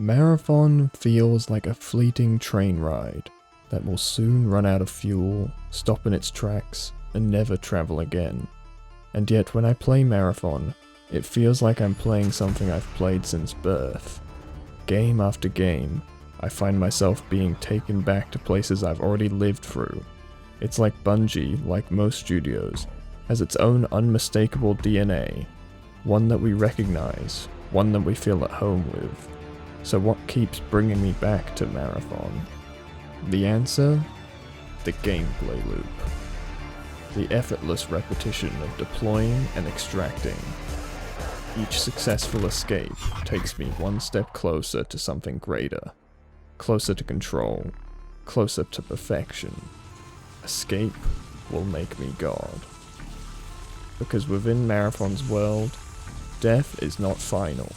Marathon feels like a fleeting train ride that will soon run out of fuel, stop in its tracks, and never travel again. And yet when I play Marathon, it feels like I'm playing something I've played since birth. Game after game, I find myself being taken back to places I've already lived through. It's like Bungie, like most studios, has its own unmistakable DNA, one that we recognize, one that we feel at home with. So what keeps bringing me back to Marathon? The answer? The gameplay loop. The effortless repetition of deploying and extracting. Each successful escape takes me one step closer to something greater, closer to control, closer to perfection. Escape will make me God. Because within Marathon's world, death is not final.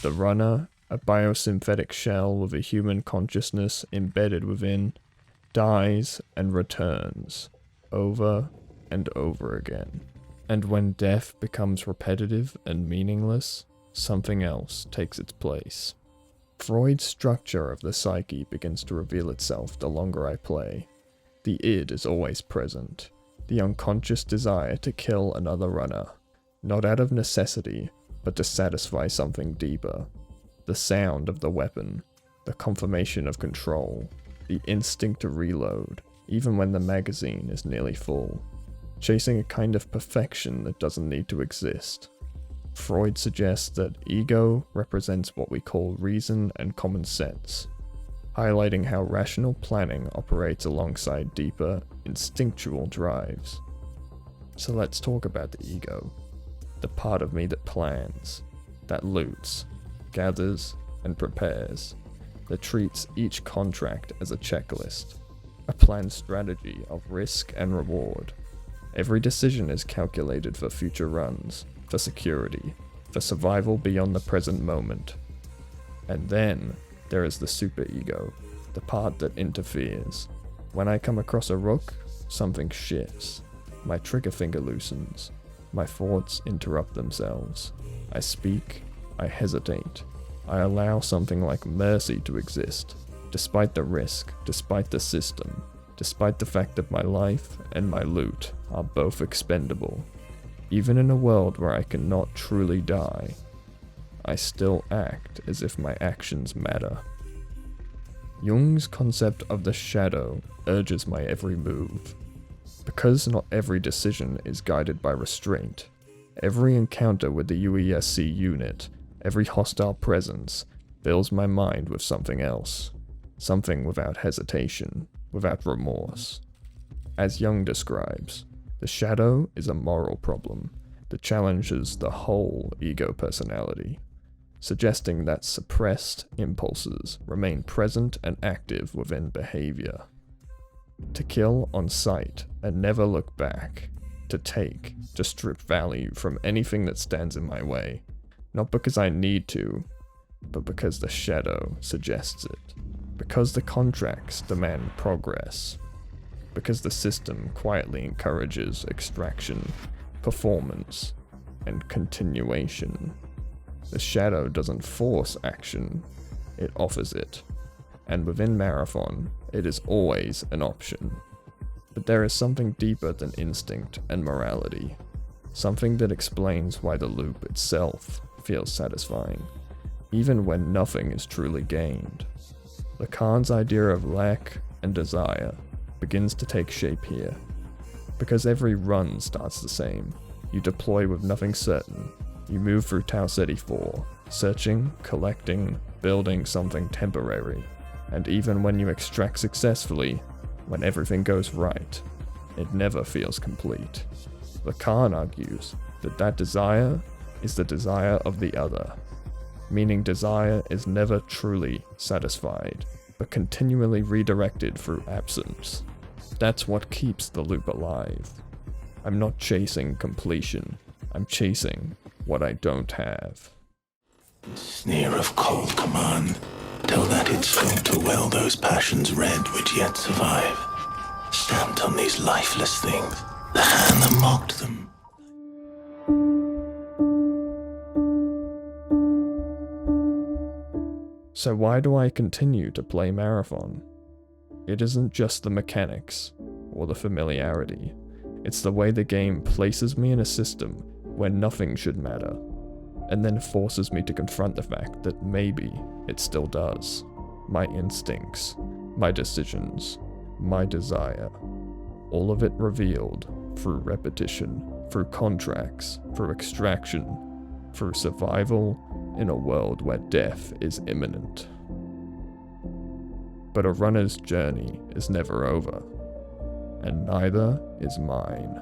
The runner, a biosynthetic shell with a human consciousness embedded within, dies and returns, over and over again. And when death becomes repetitive and meaningless, something else takes its place. Freud's structure of the psyche begins to reveal itself the longer I play. The id is always present, the unconscious desire to kill another runner, not out of necessity, but to satisfy something deeper. The sound of the weapon, the confirmation of control, the instinct to reload, even when the magazine is nearly full. Chasing a kind of perfection that doesn't need to exist. Freud suggests that ego represents what we call reason and common sense, highlighting how rational planning operates alongside deeper, instinctual drives. So let's talk about the ego. The part of me that plans, that loots, gathers, and prepares, that treats each contract as a checklist, a planned strategy of risk and reward. Every decision is calculated for future runs, for security, for survival beyond the present moment. And then there is the superego, the part that interferes. When I come across a rook, something shifts. My trigger finger loosens. My thoughts interrupt themselves. I speak, I hesitate. I allow something like mercy to exist, despite the risk, despite the system, despite the fact that my life and my loot are both expendable. Even in a world where I cannot truly die, I still act as if my actions matter. Jung's concept of the shadow urges my every move. Because not every decision is guided by restraint, every encounter with the UESC unit, every hostile presence, fills my mind with something else. Something without hesitation, without remorse. As Jung describes, the shadow is a moral problem that challenges the whole ego personality, suggesting that suppressed impulses remain present and active within behavior. To kill on sight and never look back. To take, to strip value from anything that stands in my way. Not because I need to, but because the shadow suggests it. Because the contracts demand progress. Because the system quietly encourages extraction, performance, and continuation. The shadow doesn't force action, it offers it. And within Marathon, it is always an option. But there is something deeper than instinct and morality. Something that explains why the loop itself feels satisfying, even when nothing is truly gained. Lacan's idea of lack and desire begins to take shape here. Because every run starts the same. You deploy with nothing certain. You move through Tau Ceti 4, searching, collecting, building something temporary. And even when you extract successfully, when everything goes right, it never feels complete. Lacan argues that desire is the desire of the other, meaning desire is never truly satisfied, but continually redirected through absence. That's what keeps the loop alive. I'm not chasing completion, I'm chasing what I don't have. Sneer of cold command, till that its scope to well those passions red which yet survive. stamped on these lifeless things, the hand that mocked them. So why do I continue to play Marathon? It isn't just the mechanics, or the familiarity. It's the way the game places me in a system where nothing should matter, and then forces me to confront the fact that maybe it still does. My instincts, my decisions, my desire. All of it revealed through repetition, through contracts, through extraction, through survival in a world where death is imminent. But a runner's journey is never over, and neither is mine.